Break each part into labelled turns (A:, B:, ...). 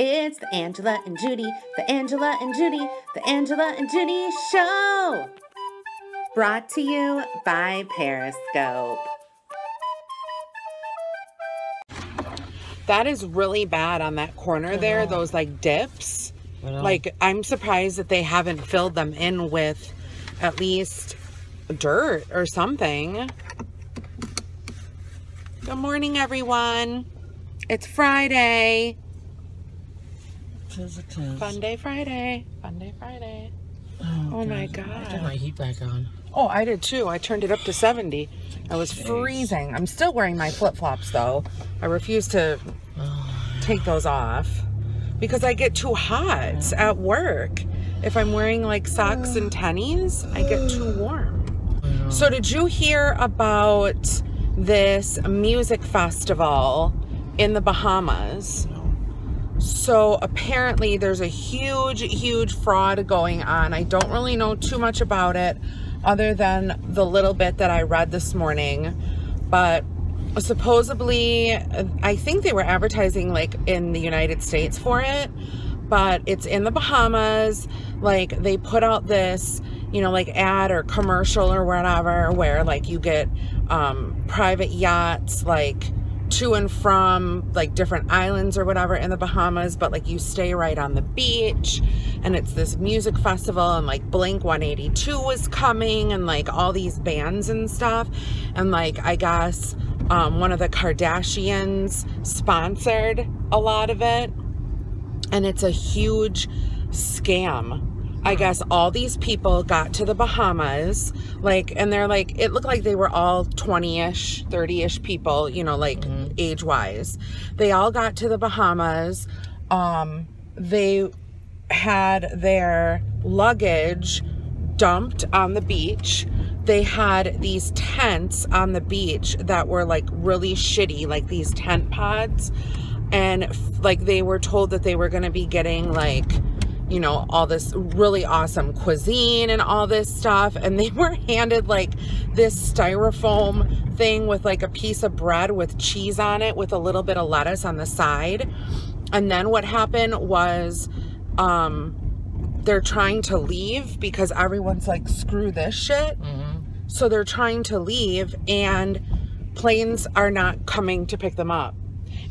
A: It's the Angela and Judy, the Angela and Judy, the Angela and Judy Show. Brought to you by Periscope. That is really bad on that corner there, those like dips. Like, I'm surprised that they haven't filled them in with at least dirt or something. Good morning, everyone. It's Friday.
B: Tis.
A: Fun day Friday. Fun day Friday. Oh my God.
B: I turned my heat back on.
A: Oh, I did too. I turned it up to 70. I was freezing. I'm still wearing my flip-flops though. I refuse to take those off because I get too hot at work. If I'm wearing like socks and tennies, I get too warm. So did you hear about this music festival in the Bahamas? So apparently there's a huge fraud going on. I don't really know too much about it other than the little bit that I read this morning, but supposedly I think they were advertising like in the United States for it, but it's in the Bahamas. Like they put out this, you know, like ad or commercial or whatever where like you get private yachts like to and from like different islands or whatever in the Bahamas, but like you stay right on the beach, and it's this music festival, and like Blink 182 was coming and like all these bands and stuff, and like I guess one of the Kardashians sponsored a lot of it, and it's a huge scam. I guess all these people got to the Bahamas, like, and they're like, it looked like they were all 20-ish, 30-ish people, you know, like age-wise. They all got to the Bahamas. They had their luggage dumped on the beach. They had these tents on the beach that were like really shitty, like these tent pods. And like they were told that they were going to be getting like, you know, all this really awesome cuisine and all this stuff, and they were handed like this styrofoam thing with like a piece of bread with cheese on it with a little bit of lettuce on the side. And then what happened was they're trying to leave because everyone's like, screw this shit. So they're trying to leave and planes are not coming to pick them up.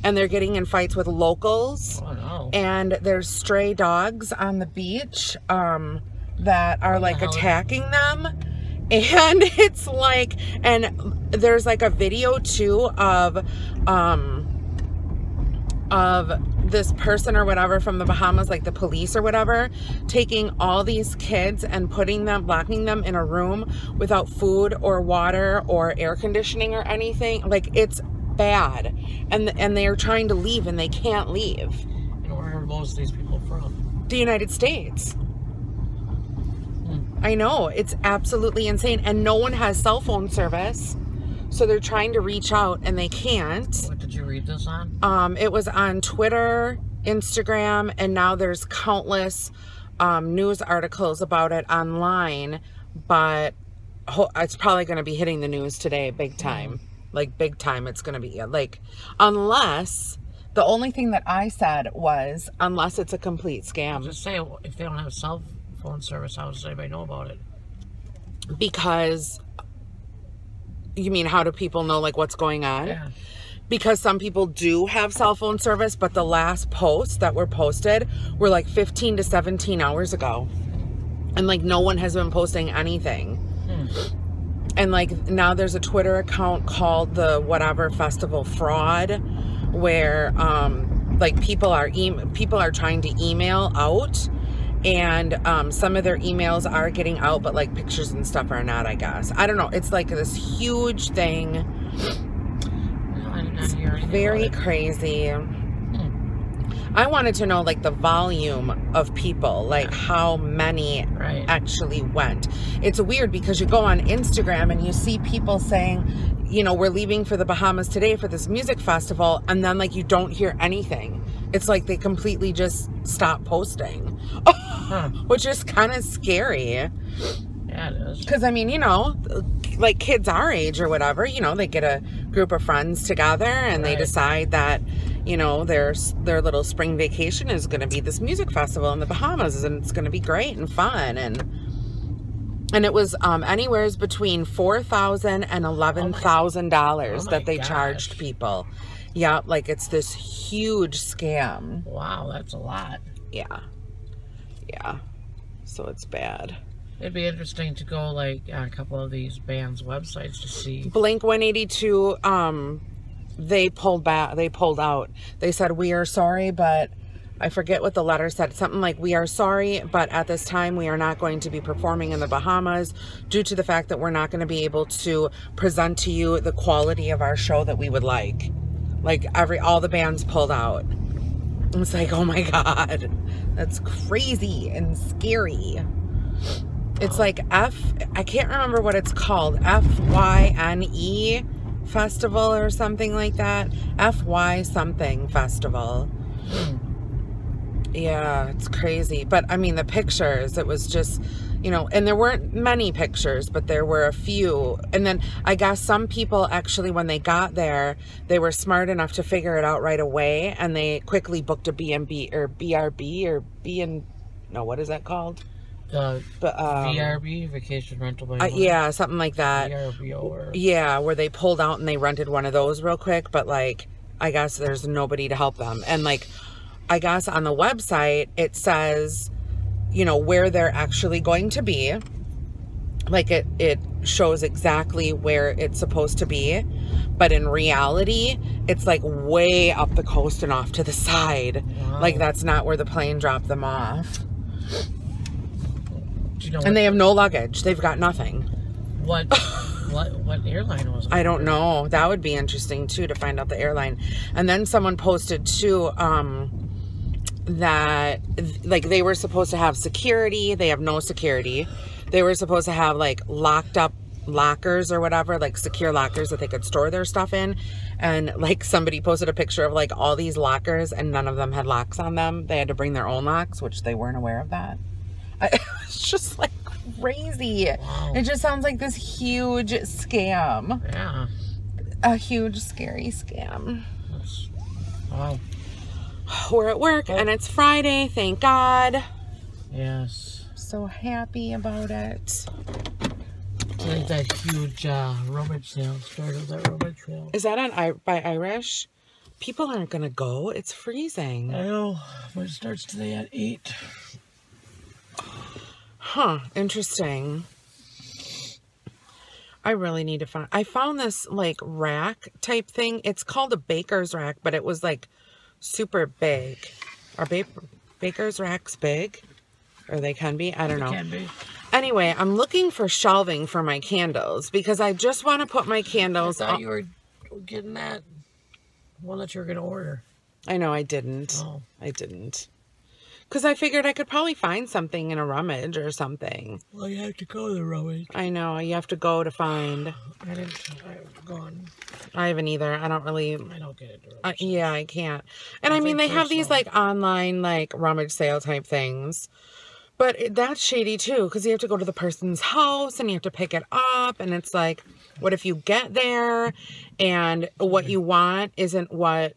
A: And they're getting in fights with locals. Oh, no. And there's stray dogs on the beach that are like attacking them. And it's like, and there's like a video too of this person or whatever from the Bahamas, like the police or whatever, taking all these kids and putting them, locking them in a room without food or water or air conditioning or anything. Like, it's bad, and they are trying to leave and they can't leave.
B: And where are most of these people from?
A: The United States. I know, it's absolutely insane, and no one has cell phone service, so they're trying to reach out and they can't.
B: What did you read this on?
A: It was on Twitter, Instagram, and now there's countless news articles about it online, but it's probably going to be hitting the news today big time. Like, big time, it's going to be, like, unless, the only thing that I said was, unless it's a complete scam.
B: Just say, if they don't have cell phone service, how does anybody know about it?
A: Because, you mean, how do people know, like, what's going on?
B: Yeah.
A: Because some people do have cell phone service, but the last posts that were posted were, like, 15 to 17 hours ago. And, like, no one has been posting anything. And like now there's a Twitter account called the whatever festival fraud, where like people are trying to email out, and some of their emails are getting out, but like pictures and stuff are not, I guess. I don't know. It's like this huge thing.
B: No, I did not hear anything.
A: Very crazy. I wanted to know like the volume of people, like how many actually went. It's weird because you go on Instagram and you see people saying, you know, we're leaving for the Bahamas today for this music festival, and then like you don't hear anything. It's like they completely just stop posting, which is kind of scary.
B: Yeah, Yeah, it is.
A: Because, I mean, you know, like kids our age or whatever, you know, they get a group of friends together and they decide that, you know, their little spring vacation is going to be this music festival in the Bahamas, and it's going to be great and fun. And it was anywhere between $4,000 and $11,000 that they charged people. Yeah, like it's this huge scam.
B: Wow, that's a lot.
A: Yeah. Yeah. So it's bad.
B: It'd be interesting to go like on a couple of these bands' websites to see.
A: Blink 182, they pulled out. They said, "We are sorry, but," I forget what the letter said. Something like, "We are sorry, but at this time we are not going to be performing in the Bahamas due to the fact that we're not going to be able to present to you the quality of our show that we would like." Like all the bands pulled out. It's like, oh my God, that's crazy and scary. It's like I can't remember what it's called. FYNE Festival or something like that. FY something festival. Yeah, it's crazy. But I mean, the pictures, it was just, you know, and there weren't many pictures, but there were a few. And then I guess some people actually, when they got there, they were smart enough to figure it out right away. And they quickly booked a B&B or BRB or no, what is that called?
B: VRB, Vacation Rental by
A: yeah, something like that.
B: VRBO or...
A: Yeah, where they pulled out and they rented one of those real quick. But like, I guess there's nobody to help them. And like, I guess on the website, it says, you know, where they're actually going to be. Like it shows exactly where it's supposed to be. But in reality, it's like way up the coast and off to the side. Wow. Like that's not where the plane dropped them off.
B: Do you know
A: and they have no luggage. They've got nothing.
B: What airline was it?
A: I don't know. That would be interesting too, to find out the airline. And then someone posted too, that like they were supposed to have security. They have no security. They were supposed to have like locked up lockers or whatever, like secure lockers that they could store their stuff in. And like somebody posted a picture of like all these lockers and none of them had locks on them. They had to bring their own locks, which they weren't aware of that. It's just like crazy. Wow. It just sounds like this huge scam.
B: Yeah.
A: A huge scary scam.
B: Wow.
A: We're at work and it's Friday, thank God.
B: Yes.
A: So happy about it.
B: I think that huge rummage sale started. That rummage sale.
A: Is that on by Irish? People aren't gonna go. It's freezing.
B: I know, but it starts today at 8.
A: Huh, interesting. I really need to find... I found this, like, rack type thing. It's called a baker's rack, but it was, like, super big. Are baker's racks big? Or they can be? I don't know.
B: They can be.
A: Anyway, I'm looking for shelving for my candles, because I just want to put my candles...
B: I thought you were getting that one that you were going to order.
A: I know, I didn't.
B: Oh.
A: I didn't. Because I figured I could probably find something in a rummage or something.
B: Well, you have to go to the rummage.
A: I know. You have to go to find.
B: I've gone.
A: I haven't either. I don't really.
B: I don't get it.
A: Yeah, I can't. And I mean, they have these like online like rummage sale type things. But that's shady too, because you have to go to the person's house and you have to pick it up. And it's like, what if you get there and what you want isn't what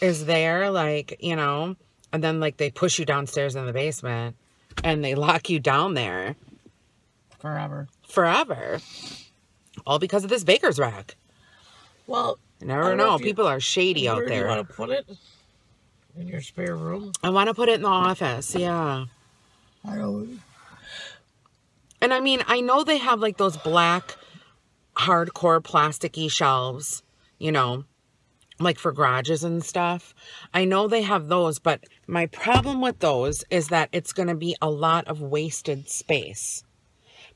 A: is there? Like, you know. And then, like, they push you downstairs in the basement and they lock you down there.
B: Forever.
A: Forever. All because of this baker's rack.
B: Well,
A: you never know. People are shady out there.
B: Where do you want to put it? In your spare room?
A: I want to put it in the office, yeah.
B: I don't...
A: And I mean, I know they have, like, those black, hardcore plasticky shelves, you know, like for garages and stuff. I know they have those, but my problem with those is that it's going to be a lot of wasted space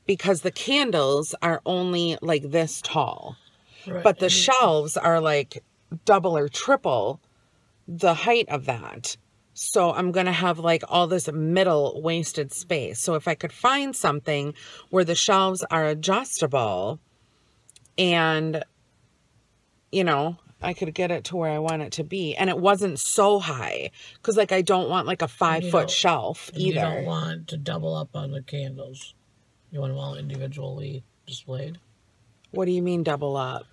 A: because the candles are only like this tall, right. But the shelves are like double or triple the height of that. So I'm going to have like all this middle wasted space. So if I could find something where the shelves are adjustable and, you know, I could get it to where I want it to be. And it wasn't so high. Because, like, I don't want, like, a 5-foot shelf either.
B: You don't want to double up on the candles. You want them all individually displayed?
A: What do you mean double up?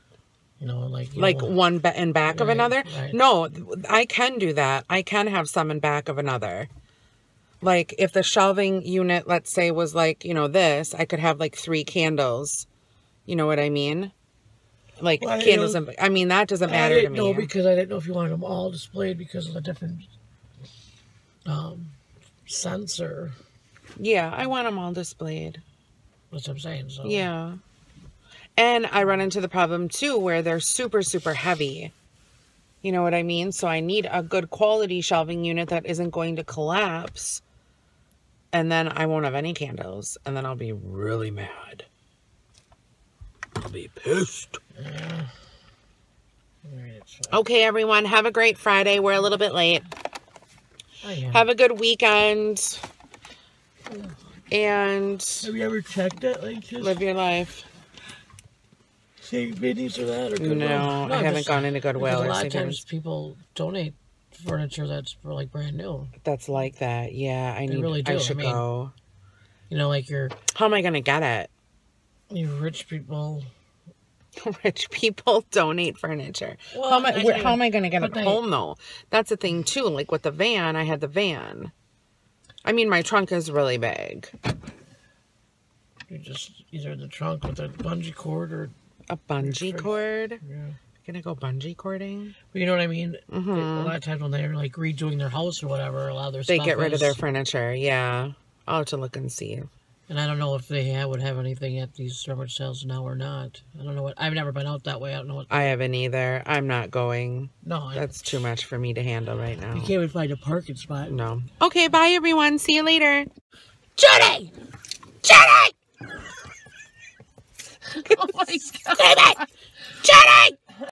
B: You know, like
A: one in back of another?
B: Right.
A: No, I can do that. I can have some in back of another. Like, if the shelving unit, let's say, was like, you know, this, I could have like 3 candles. You know what I mean? Like, candles and... I mean, that doesn't matter to me.
B: No, because I didn't know if you wanted them all displayed because of the different sensor.
A: Yeah, I want them all displayed.
B: That's what I'm saying. So.
A: Yeah. And I run into the problem, too, where they're super, super heavy. You know what I mean? So I need a good quality shelving unit that isn't going to collapse. And then I won't have any candles. And then I'll be really mad. I'll be pissed.
B: Yeah.
A: Okay, everyone. Have a great Friday. We're a little bit late. Have a good weekend. And...
B: Have you ever checked it? Like, just
A: live your life.
B: St. Vinny's or that? Or Goodwill?
A: No, I haven't gone into Goodwill.
B: A lot of times people donate furniture that's for like brand new.
A: That's like that. Yeah, I
B: really do.
A: I should go.
B: You know, like
A: how am I going to get it?
B: You rich people.
A: Rich people donate furniture.
B: Well,
A: how am I going to get it home, though? That's the thing, too. Like, with the van, I had the van. I mean, my trunk is really big.
B: You just either the trunk with a bungee cord or...
A: A bungee cord?
B: Yeah.
A: Gonna go bungee cording?
B: You know what I mean?
A: Mm-hmm.
B: A lot of times when they're, like, redoing their house or whatever, a lot of their stuff
A: they get rid of their furniture, yeah. I'll have to look and see.
B: And I don't know if they would have anything at these rummage sales now or not. I don't know what... I've never been out that way. I don't know what...
A: I haven't either. I'm not going.
B: No.
A: That's too much for me to handle right now.
B: You can't even find a parking spot.
A: No. Okay, bye, everyone. See you later. Judy! Judy!
B: Oh, my God.
A: Judy!